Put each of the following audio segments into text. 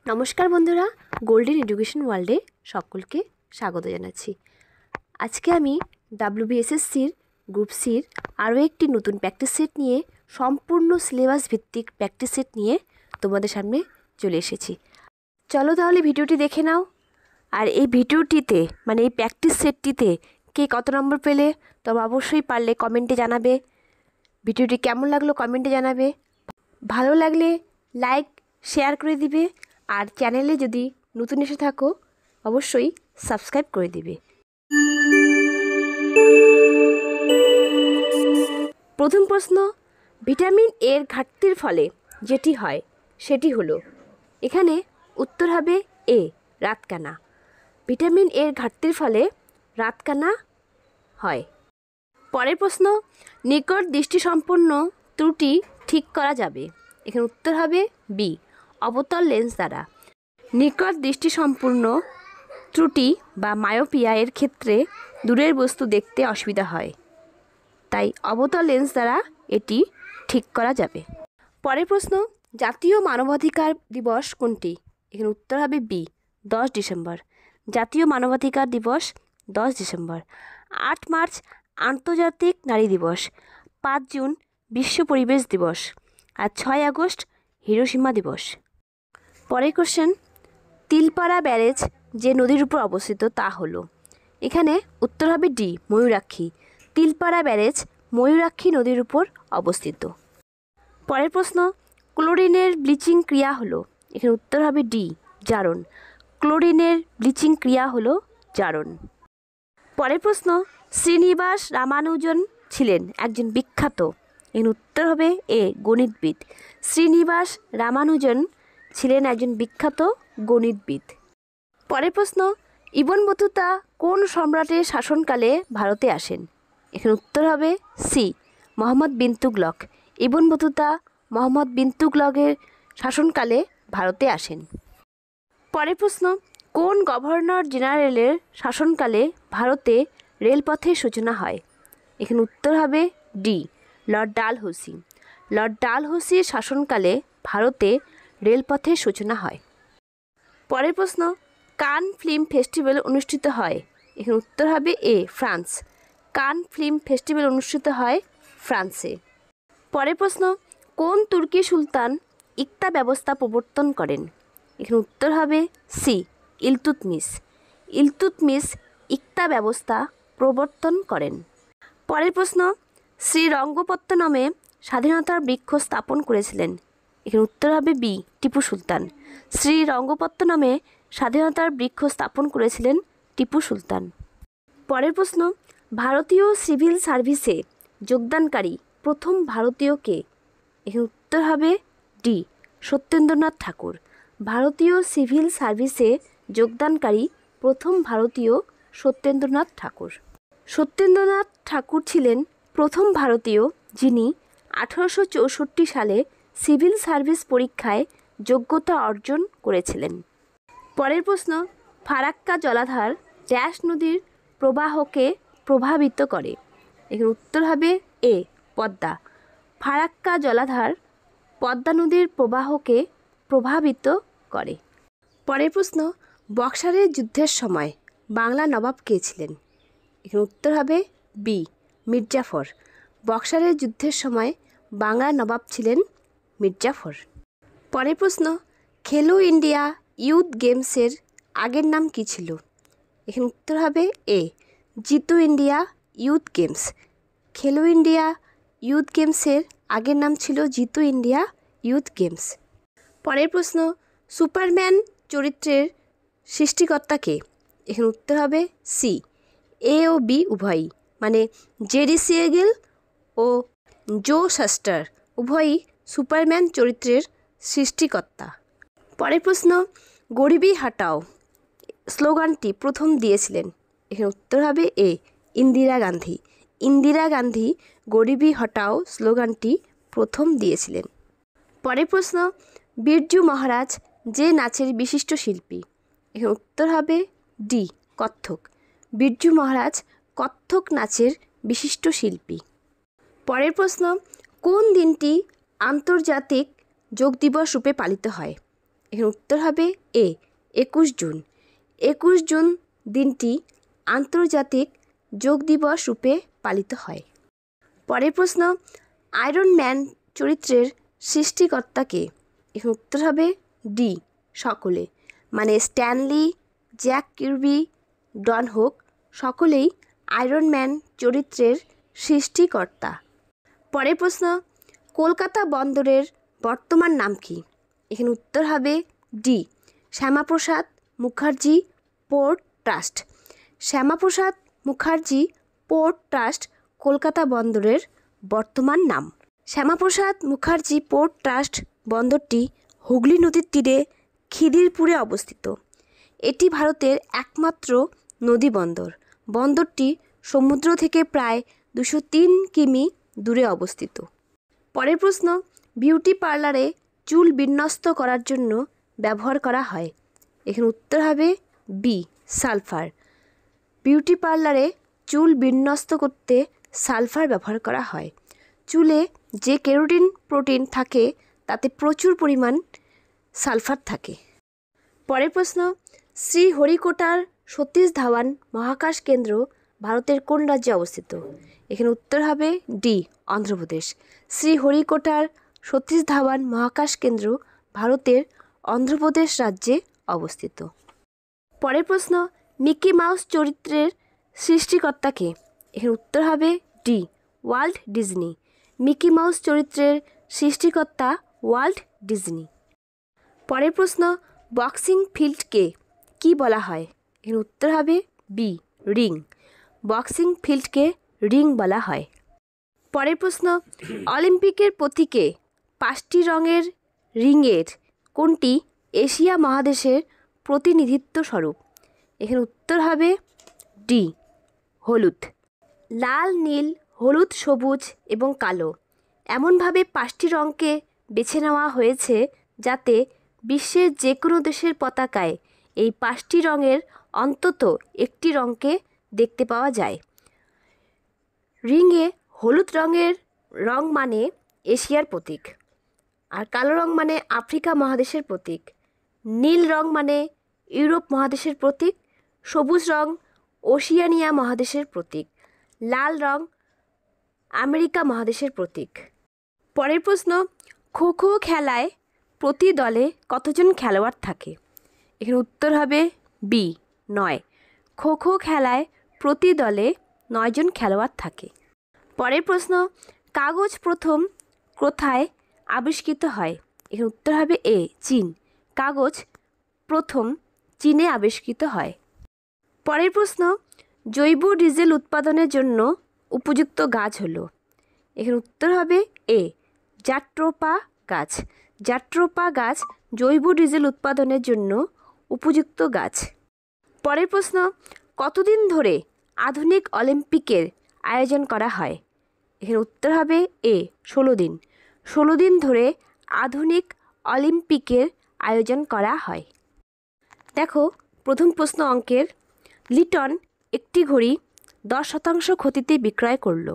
নমস্কার বন্ধুরা, golden education ওয়ার্ল্ডে সকলকে স্বাগত জানাচ্ছি। আজকে আমি WBSSCর গ্রুপ সির আরও একটি নতুন প্র্যাকটিস সেট নিয়ে, সম্পূর্ণ সিলেবাস ভিত্তিক প্র্যাকটিস সেট নিয়ে তোমাদের সামনে চলে এসেছি। চলো তাহলে ভিডিওটি দেখে নাও। আর এই ভিডিওটিতে এই প্র্যাকটিস সেটটিতে কে কত নম্বর পেলে তবে অবশ্যই পারলে কমেন্টে জানাবে। ভিডিওটি কেমন লাগলো কমেন্টে জানাবে। ভালো লাগলে লাইক শেয়ার করে দিবে। আর চ্যানেলে যদি নতুন এসে থাকো অবশ্যই সাবস্ক্রাইব করে দিবে। প্রথম প্রশ্ন, ভিটামিন এর ঘাটতির ফলে যেটি হয় সেটি হলো, এখানে উত্তর হবে এ, রাতকানা। ভিটামিন এর ঘাটতির ফলে রাতকানা হয়। পরের প্রশ্ন, নিকট দৃষ্টিসম্পন্ন ত্রুটি ঠিক করা যাবে। এখানে উত্তর হবে বি, অবতল লেন্স দ্বারা। নিকট দৃষ্টিসম্পন্ন ত্রুটি বা মায়োপিয়া এর ক্ষেত্রে দূরের বস্তু দেখতে অসুবিধা হয়, তাই অবতল লেন্স দ্বারা এটি ঠিক করা যাবে। পরের প্রশ্ন, জাতীয় মানবাধিকার দিবস কোনটি? এখানে উত্তর হবে বি, 10 ডিসেম্বর। জাতীয় মানবাধিকার দিবস 10 ডিসেম্বর। 8 মার্চ আন্তর্জাতিক নারী দিবস। 5 জুন বিশ্ব পরিবেশ দিবস। আর 6 আগস্ট হিরোশিমা দিবস। পরের কোশ্চেন, তিলপাড়া ব্যারেজ যে নদীর উপর অবস্থিত তা হলো, এখানে উত্তর হবে ডি, ময়ূরাক্ষী। তিলপাড়া ব্যারেজ ময়ূরাক্ষী নদীর উপর অবস্থিত। পরের প্রশ্ন, ক্লোরিনের ব্লিচিং ক্রিয়া হলো, এখানে উত্তর হবে ডি, জারণ। ক্লোরিনের ব্লিচিং ক্রিয়া হলো জারণ। পরের প্রশ্ন, শ্রীনিবাস রামানুজন ছিলেন একজন বিখ্যাত, এর উত্তর হবে এ, গণিতবিদ। শ্রীনিবাস রামানুজন ছিলেন একজন বিখ্যাত গণিতবিদ। পরের প্রশ্ন, ইবন বতুতা কোন সম্রাটের শাসনকালে ভারতে আসেন? এখানে উত্তর হবে C, Mohammad bin Tughlaq. Ibn Battuta Mohammad বিন তুগলকের শাসনকালে ভারতে আসেন। পরের প্রশ্ন, কোন গভর্নর জেনারেলের শাসনকালে ভারতে রেলপথের সূচনা হয়? এখানে উত্তর হবে ডি, লর্ড ডালহৌসি। লর্ড ডালহৌসির শাসনকালে ভারতে রেলপথের সূচনা হয়। পরের প্রশ্ন, কান ফিল্ম ফেস্টিভ্যাল অনুষ্ঠিত হয়? এখানে উত্তর হবে এ, ফ্রান্স। কান ফিল্ম ফেস্টিভ্যাল অনুষ্ঠিত হয় ফ্রান্সে। পরের প্রশ্ন, কোন তুর্কি সুলতান ইকতা ব্যবস্থা প্রবর্তন করেন? এখানে উত্তর হবে সি, ইলতুৎমিশ। ইলতুৎমিশ ইকতা ব্যবস্থা প্রবর্তন করেন। পরের প্রশ্ন, শ্রীরঙ্গপত্তনমে স্বাধীনতার বৃক্ষ স্থাপন করেছিলেন? এখানে উত্তর হবে বি, টিপু সুলতান। শ্রীরঙ্গপত্তনমে স্বাধীনতার বৃক্ষ স্থাপন করেছিলেন টিপু সুলতান। পরের প্রশ্ন, ভারতীয় সিভিল সার্ভিসে যোগদানকারী প্রথম ভারতীয় কে? এখানে উত্তর হবে ডি, সত্যেন্দ্রনাথ ঠাকুর। ভারতীয় সিভিল সার্ভিসে যোগদানকারী প্রথম ভারতীয় সত্যেন্দ্রনাথ ঠাকুর। সত্যেন্দ্রনাথ ঠাকুর ছিলেন প্রথম ভারতীয় যিনি 1864 সালে সিভিল সার্ভিস পরীক্ষায় যোগ্যতা অর্জন করেছিলেন। পরের প্রশ্ন, ফারাক্কা জলাধার ড্যাশ নদীর প্রবাহকে প্রভাবিত করে? এখানে উত্তর হবে এ, পদ্মা। ফারাক্কা জলাধার পদ্মা নদীর প্রবাহকে প্রভাবিত করে। পরের প্রশ্ন, বক্সারের যুদ্ধের সময় বাংলা নবাব কে ছিলেন? এখানে উত্তর হবে বি, মির্জাফর। বক্সারের যুদ্ধের সময় বাংলার নবাব ছিলেন মির্জাফর। পরের প্রশ্ন, খেলো ইন্ডিয়া ইউথ গেমসের আগের নাম কী ছিল? এখানে উত্তর হবে এ, জিতু ইন্ডিয়া ইউথ গেমস। খেলো ইন্ডিয়া ইউথ গেমসের আগের নাম ছিল জিতু ইন্ডিয়া ইউথ গেমস। পরের প্রশ্ন, সুপারম্যান চরিত্রের সৃষ্টিকর্তা কে? এখানে উত্তর হবে সি, এ ও বি উভয়ই, জেরি সিয়েগেল ও জো শাস্টার উভয়ই সুপারম্যান চরিত্রের সৃষ্টিকর্তা। পরের প্রশ্ন, গরিবি হাটাও স্লোগানটি প্রথম দিয়েছিলেন? এখানে উত্তর হবে এ, ইন্দিরা গান্ধী। ইন্দিরা গান্ধী গরিবি হটাও স্লোগানটি প্রথম দিয়েছিলেন। পরের প্রশ্ন, বিরজু মহারাজ যে নাচের বিশিষ্ট শিল্পী? এখানে উত্তর হবে ডি, কত্থক। বিরজু মহারাজ কত্থক নাচের বিশিষ্ট শিল্পী। পরের প্রশ্ন, কোন দিনটি আন্তর্জাতিক যোগ দিবস রূপে পালিত হয়? এখানে উত্তর হবে এ 21 জুন। 21 জুন দিনটি আন্তর্জাতিক যোগ দিবস রূপে পালিত হয়। পরের প্রশ্ন, আয়রন ম্যান চরিত্রের সৃষ্টিকর্তা কে? এখানে উত্তর হবে ডি সকলে, মানে স্ট্যানলি, জ্যাক কির্বি, ডন হুক সকলেই আয়রন ম্যান চরিত্রের সৃষ্টিকর্তা। পরের প্রশ্ন, কলকাতা বন্দরের বর্তমান নাম কি? এখানে উত্তর হবে D Shyamaprasad Mukherjee port trust. Shyamaprasad Mukherjee port trust Kolkata বন্দরের বর্তমান নাম। শ্যামাপ্রসাদ মুখার্জি পোর্ট ট্রাস্ট বন্দরটি হুগলি নদীর তীরে খিদিরপুরে অবস্থিত। এটি ভারতের একমাত্র নদী বন্দর। বন্দরটি সমুদ্র থেকে প্রায় 203 কিমি দূরে অবস্থিত। পরের প্রশ্ন, বিউটি পার্লারে চুল বিন্যস্ত করার জন্য ব্যবহার করা হয়। এখানে উত্তর হবে বি সালফার। বিউটি পার্লারে চুল বিন্যস্ত করতে সালফার ব্যবহার করা হয়। চুলে যে কেরাটিন প্রোটিন থাকে তাতে প্রচুর পরিমাণ সালফার থাকে। পরের প্রশ্ন, শ্রীহরিকোটার সতীশ ধাওয়ান মহাকাশ কেন্দ্র ভারতের কোন রাজ্যে অবস্থিত? এখানে উত্তর হবে ডি অন্ধ্রপ্রদেশ। শ্রীহরিকোটার সতীশ ধাওয়ান মহাকাশ কেন্দ্র ভারতের অন্ধ্রপ্রদেশ রাজ্যে অবস্থিত। পরের প্রশ্ন, মিকি মাউস চরিত্রের সৃষ্টিকর্তা কে? এখানে উত্তর হবে D Walt Disney. Mickey mouse চরিত্রের সৃষ্টিকর্তা ওয়াল্ট ডিজনি। পরের প্রশ্ন, বক্সিং ফিল্ডকে কি বলা হয়? এর উত্তর হবে বি রিং। বক্সিং ফিল্ডকে রিং বলা হয়। পরের প্রশ্ন, অলিম্পিকের প্রতীকে 5টি রঙের রিংয়ের কোনটি এশিয়া মহাদেশের প্রতিনিধিত্ব স্বরূপ? এখানে উত্তর হবে ডি হলুদ। লাল, নীল, হলুদ, সবুজ এবং কালো এমনভাবে 5টি রঙকে বেছে নেওয়া হয়েছে যাতে বিশ্বের যে কোনো দেশের পতাকায় এই 5টি রঙের অন্তত একটি রঙকে দেখতে পাওয়া যায়। রিংয়ে হলুদ রঙের রং মানে এশিয়ার প্রতীক, আর কালো রং মানে আফ্রিকা মহাদেশের প্রতীক, নীল রং মানে ইউরোপ মহাদেশের প্রতীক, সবুজ রং ওশিয়ানিয়া মহাদেশের প্রতীক, লাল রং আমেরিকা মহাদেশের প্রতীক। পরের প্রশ্ন, খো খো খেলায় প্রতি দলে কতজন খেলোয়াড় থাকে? এখানে উত্তর হবে বি 9। খো খো খেলায় প্রতি দলে 9 জন খেলোয়াড় থাকে। পরের প্রশ্ন, কাগজ প্রথম কোথায় আবিষ্কৃত হয়? এখানে উত্তর হবে এ চীন। কাগজ প্রথম চীনে আবিষ্কৃত হয়। পরের প্রশ্ন, জৈব ডিজেল উৎপাদনের জন্য উপযুক্ত গাছ হলো। এখানে উত্তর হবে এ জাট্রোপা গাছ। জাট্রোপা গাছ জৈব ডিজেল উৎপাদনের জন্য উপযুক্ত গাছ। পরের প্রশ্ন, কতদিন ধরে আধুনিক অলিম্পিকের আয়োজন করা হয়? এখানে উত্তর হবে এ 16 দিন। 16 দিন ধরে আধুনিক অলিম্পিকের আয়োজন করা হয়। দেখো প্রথম প্রশ্ন অঙ্কের, লিটন একটি ঘড়ি 10% ক্ষতিতে বিক্রয় করলো।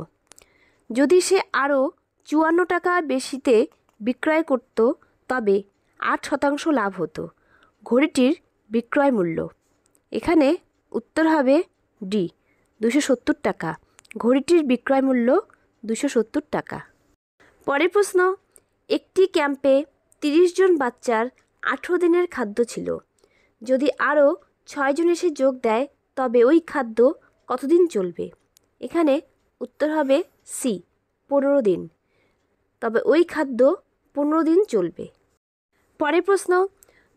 যদি সে আরও 54 টাকা বেশিতে বিক্রয় করত তবে 8% লাভ হতো। ঘড়িটির বিক্রয় মূল্য। এখানে উত্তর হবে ডি 270 টাকা। ঘড়িটির বিক্রয় মূল্য 270 টাকা। পরের প্রশ্ন, একটি ক্যাম্পে 30 জন বাচ্চার 18 দিনের খাদ্য ছিল। যদি আরও 6 জন এসে যোগ দেয় তবে ওই খাদ্য কতদিন চলবে? এখানে উত্তর হবে সি 15 দিন। তবে ওই খাদ্য 15 দিন চলবে। পরের প্রশ্ন,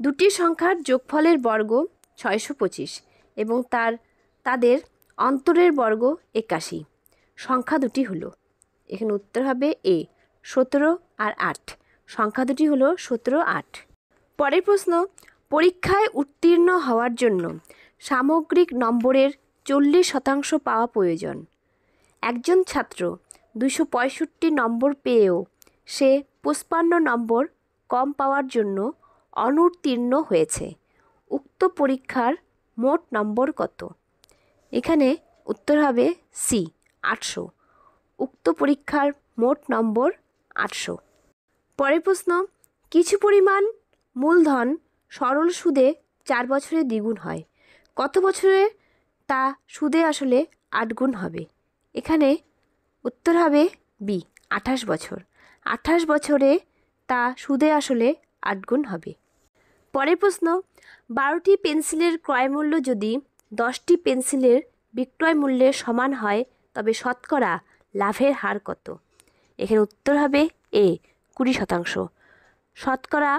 দুটি সংখ্যার যোগফলের বর্গ 625 এবং তাদের অন্তরের বর্গ 81। সংখ্যা দুটি হলো। এখানে উত্তর হবে এ 17 আর 8। সংখ্যা দুটি হলো 17, 8। পরের প্রশ্ন, পরীক্ষায় উত্তীর্ণ হওয়ার জন্য সামগ্রিক নম্বরের 40% পাওয়া প্রয়োজন। একজন ছাত্র 265 নম্বর পেয়েও সে 55 নম্বর কম পাওয়ার জন্য অনুত্তীর্ণ হয়েছে। উক্ত পরীক্ষার মোট নম্বর কত? এখানে উত্তর হবে সি 800। উক্ত পরীক্ষার মোট নম্বর 800। পরের প্রশ্ন, কিছু পরিমাণ মূলধন সরল সুদে 4 বছরে দ্বিগুণ হয়। কত বছরে তা সুদে আসলে 8 গুণ হবে? এখানে উত্তর হবে বি 28 বছর। 28 বছরে তা সুদে আসলে 8 গুণ হবে। পরের প্রশ্ন, 12টি পেন্সিলের ক্রয়মূল্য যদি 10টি পেন্সিলের বিক্রয় মূল্যের সমান হয় তবে শতকরা লাভের হার কত? এখানে উত্তর হবে এ 20%। শতকরা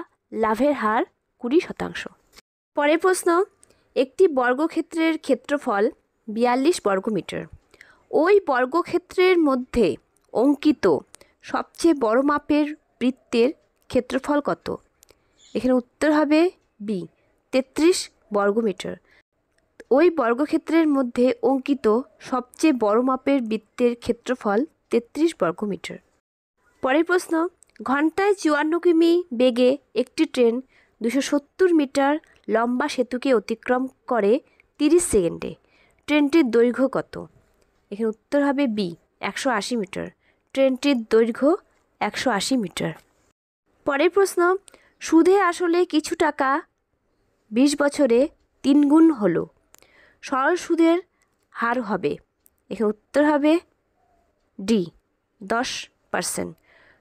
লাভের হার 20%। পরের প্রশ্ন, একটি বর্গক্ষেত্রের ক্ষেত্রফল 42 বর্গমিটার। ওই বর্গক্ষেত্রের মধ্যে অঙ্কিত সবচেয়ে বড় মাপের বৃত্তের ক্ষেত্রফল কত? এখানে উত্তর হবে বি 33 বর্গমিটার। ওই বর্গক্ষেত্রের মধ্যে অঙ্কিত সবচেয়ে বড় মাপের বৃত্তের ক্ষেত্রফল 33 বর্গমিটার। পরের প্রশ্ন, ঘন্টায় 54 কিমি বেগে একটি ট্রেন 270 মিটার লম্বা সেতুকে অতিক্রম করে 30 সেকেন্ডে। ট্রেনটির দৈর্ঘ্য কত? এখানে উত্তর হবে বি 180 মিটার। ট্রেনটির দৈর্ঘ্য 180 মিটার। পরের প্রশ্ন, সুদে আসলে কিছু টাকা 20 বছরে 3 গুণ হলো সরল সুদের হার হবে? এখানে উত্তর হবে ডি 10%।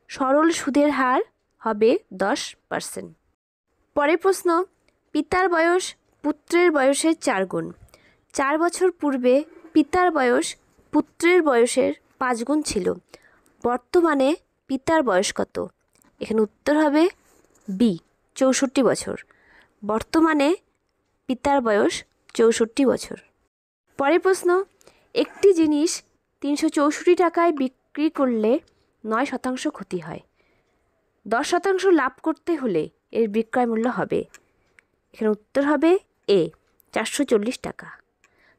সরল সুদের হার হবে 10%। পরের প্রশ্ন, পিতার বয়স পুত্রের বয়সের 4 গুণ। 4 বছর পূর্বে পিতার বয়স পুত্রের বয়সের 5 গুণ ছিল। বর্তমানে পিতার বয়স কত? এখানে উত্তর হবে বি 64 বছর। বর্তমানে পিতার বয়স 64 বছর। পরের প্রশ্ন, একটি জিনিস 364 টাকায় বিক্রি করলে 9% ক্ষতি হয়। 10% লাভ করতে হলে এর বিক্রয় মূল্য হবে? এখানে উত্তর হবে এ 440 টাকা।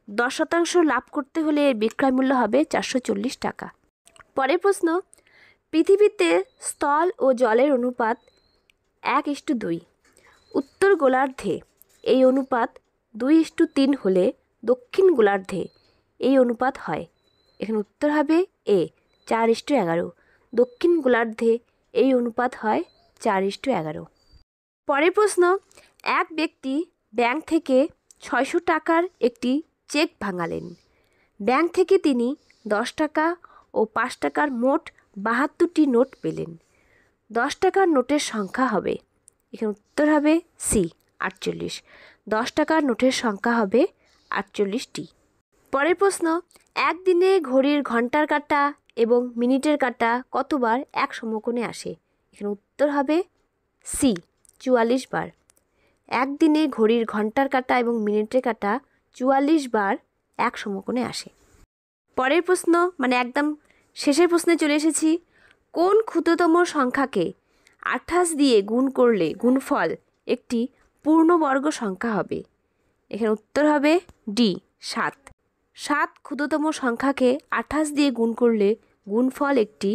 10% লাভ করতে হলে এর বিক্রয় মূল্য হবে 440 টাকা। পরের প্রশ্ন, পৃথিবীতে স্থল ও জলের অনুপাত 1:2। উত্তর গোলার্ধে এই অনুপাত 2:3 হলে দক্ষিণ গোলার্ধে এই অনুপাত হয়? এখানে উত্তর হবে এ 4:11। দক্ষিণ গোলার্ধে এই অনুপাত হয় 4:11। পরের প্রশ্ন, এক ব্যক্তি ব্যাংক থেকে 600 টাকার একটি চেক ভাঙালেন। ব্যাংক থেকে তিনি 10 টাকা ও 5 টাকার মোট 72টি নোট পেলেন। 10 টাকার নোটের সংখ্যা হবে? এখানে উত্তর হবে সি 48। 10 টাকার নোটের সংখ্যা হবে 48টি। পরের প্রশ্ন, একদিনে ঘড়ির ঘন্টার কাঁটা এবং মিনিটের কাঁটা কতবার এক সমকোণে আসে? এখানে উত্তর হবে সি 44 বার। একদিনে ঘড়ির ঘন্টার কাঁটা এবং মিনিটের কাঁটা 44 বার এক সমকোণে আসে। পরের প্রশ্ন, মানে একদম শেষের প্রশ্নে চলে এসেছি। কোন ক্ষুদ্রতম সংখ্যাকে 28 দিয়ে গুণ করলে গুণফল একটি পূর্ণবর্গ সংখ্যা হবে? এখানে উত্তর হবে ডি 7। 7 ক্ষুদ্রতম সংখ্যাকে 28 দিয়ে গুণ করলে গুণফল একটি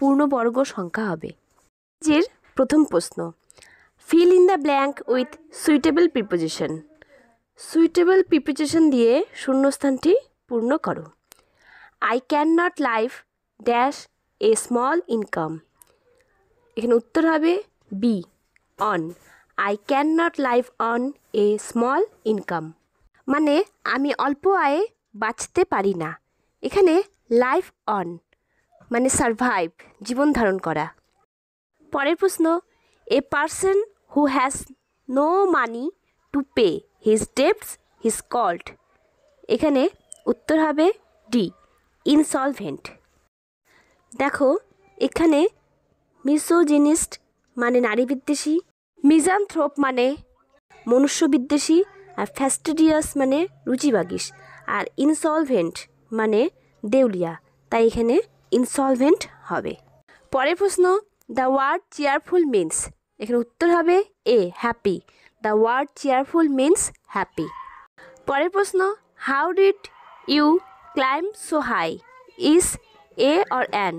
পূর্ণবর্গ সংখ্যা হবে। এর প্রথম প্রশ্ন, fill in the blank with suitable preposition. Suitable preposition দিয়ে শূন্যস্থানটি পূর্ণ করো। I can not live dash a small income. এখানে উত্তর হবে B on. I can not live on a small income মানে আমি অল্প আয়ে বাঁচতে পারি না। এখানে লাইভ অন মানে সারভাইভ, জীবন ধারণ করা। পরের প্রশ্ন, a person who has no money to pay his debts is called. এখানে উত্তর হবে ডি ইনসলভেন্ট। দেখো এখানে মিসোজিনিস্ট মানে নারী বিদ্বেষী, মিজানথ্রোপ মানে মনুষ্য বিদ্বেষী, আর ফ্যাস্টিডিয়াস মানে রুচিবাগিস, আর ইনসলভেন্ট মানে দেউলিয়া, তাই এখানে ইনসলভেন্ট হবে। পরের প্রশ্ন, দ্য ওয়ার্ড চেয়ারফুল মিন্স। এখানে উত্তর হবে A happy. The word cheerful means happy. পরের প্রশ্ন, how did you climb so high is a or an.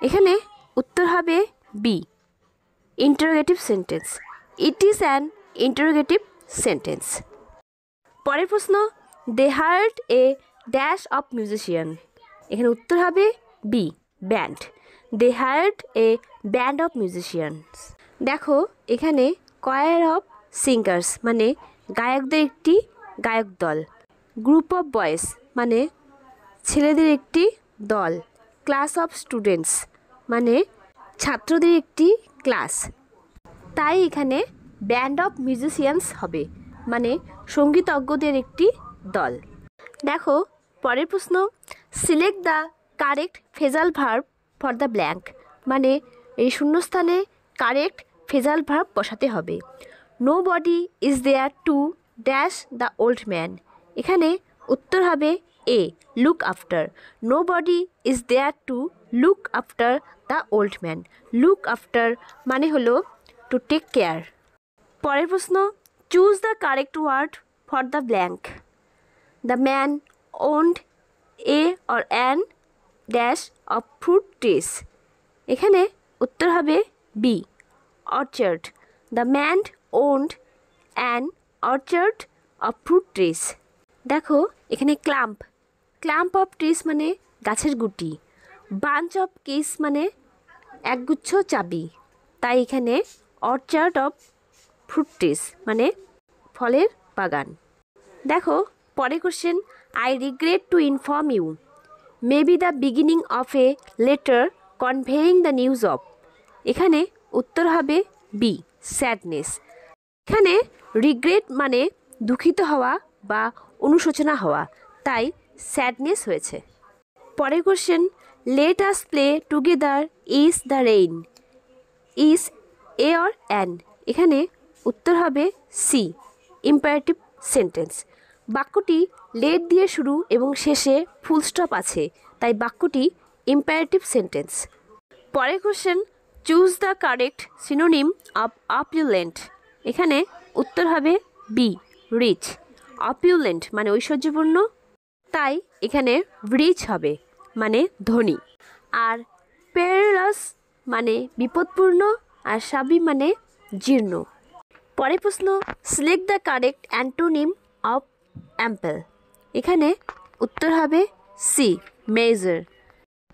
এখানে উত্তর হবে B interrogative sentence. It is an interrogative sentence. পরের প্রশ্ন, they hired a dash of musician. এখানে উত্তর হবে B band. They hired a band of musicians. দেখো এখানে কয়ার অফ সিঙ্গার্স মানে গায়কদের একটি গায়ক দল। গ্রুপ অফ বয়েজ মানে ছেলেদের একটি দল। ক্লাস অফ স্টুডেন্টস মানে ছাত্রদের একটি ক্লাস। তাই এখানে ব্যান্ড অফ মিউজিশিয়ানস হবে, মানে সঙ্গীতজ্ঞদের একটি দল। দেখো পরের প্রশ্ন, select the correct phrasal verb for the blank, মানে এই শূন্যস্থানে কারেক্ট ফ্রেজাল ভার্ব বসাতে হবে। Nobody is there to dash the old man, এখানে উত্তর হবে A, look after. Nobody is there to look after the old man. Look after মানে হলো টু টেক কেয়ার। পরের প্রশ্ন, choose the correct word for the blank. The man owned a or an dash of fruit trees, এখানে উত্তর হবে B, orchard. The man owned an orchard of fruit trees. দেখো এখানে clamp, clamp of trees মানে গাছের গুটি। Bunch of kiss মানে একগুচ্ছ চাবি, তাই এখানে অর্চার্ড অফ ফ্রুট ট্রিজ মানে ফলের বাগান। দেখো পরে question, I regret to inform you may be the beginning of a letter conveying the news of, এখানে উত্তর হবে বি, স্যাডনেস। এখানে রিগ্রেট মানে দুঃখিত হওয়া বা অনুশোচনা হওয়া, তাই স্যাডনেস হয়েছে। পরের question, let us play together is the rain, is a or an, এখানে উত্তর হবে সি, ইম্পারেটিভ সেন্টেন্স। বাক্যটি লেট দিয়ে শুরু এবং শেষে ফুল স্টপ আছে, তাই বাক্যটি ইম্পারেটিভ সেন্টেন্স। পরের question, choose the correct synonym of opulent, এখানে উত্তর হবে বি, রিচ। অপিউলেন্ট মানে ঐশ্বর্যপূর্ণ, তাই এখানে রিচ হবে মানে ধনী। আর পেরিলাস মানে বিপদপূর্ণ, আর সাবি মানে জীর্ণ। পরের প্রশ্ন, select the correct antonym of ample, এখানে উত্তর হবে সি, মেজার।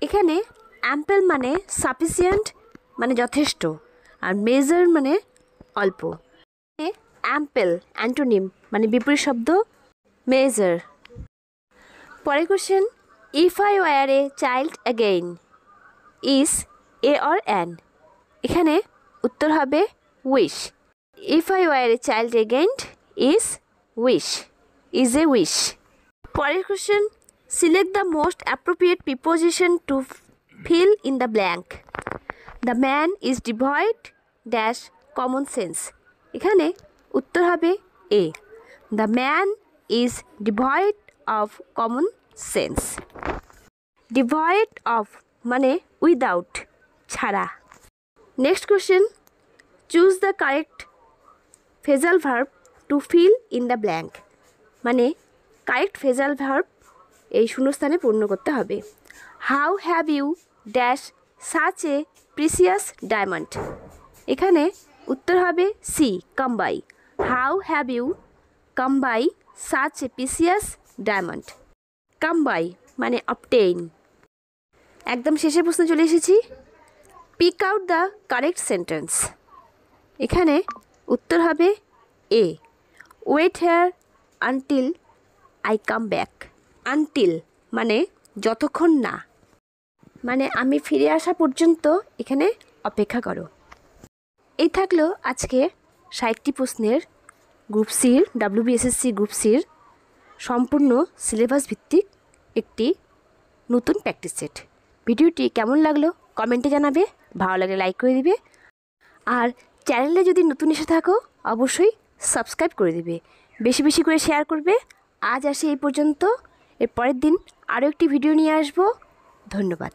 এখানে অ্যাম্পল মানে সাফিসিয়েন্ট মানে যথেষ্ট, আর মেজার মানে অল্প। অ্যাম্পল অ্যান্টোনিম মানে বিপরীত শব্দ মেজার। পরের question, if I were a child again is a or an, এখানে উত্তর হবে wish. If I were a child again is wish, is a wish. পরের question, select the most appropriate preposition to fill in the blank. The man is devoid dash common sense, এখানে উত্তর হবে A, the man is devoid of common sense. Devoid of মানে without, ছাড়া। Next question, choose the correct phrasal verb to fill in the blank, মানে correct phrasal verb এই শূন্যস্থানে পূর্ণ করতে হবে। How have you dash such a precious diamond, এখানে উত্তর হবে C, come by. How have you come by such a precious diamond. Come by মানে অবটেইন। একদম শেষে প্রশ্ন চলে এসেছি, pick out the correct sentence, এখানে উত্তর হবে A, wait here until I come back. Until মানে যতক্ষণ না, মানে আমি ফিরে আসা পর্যন্ত এখানে অপেক্ষা করো। এই থাকলো আজকে 60টি প্রশ্নের গ্রুপ সির, WBSSC গ্রুপ সির সম্পূর্ণ সিলেবাস ভিত্তিক একটি নতুন প্র্যাকটিস সেট। ভিডিওটি কেমন লাগলো কমেন্টে জানাবে, ভালো লাগলে লাইক করে দিবে, আর চ্যানেলে যদি নতুন এসে থাকো অবশ্যই সাবস্ক্রাইব করে দিবে, বেশি বেশি করে শেয়ার করবে। আজ আসি এই পর্যন্ত, এর পরের দিন আরও একটি ভিডিও নিয়ে আসবো। ধন্যবাদ।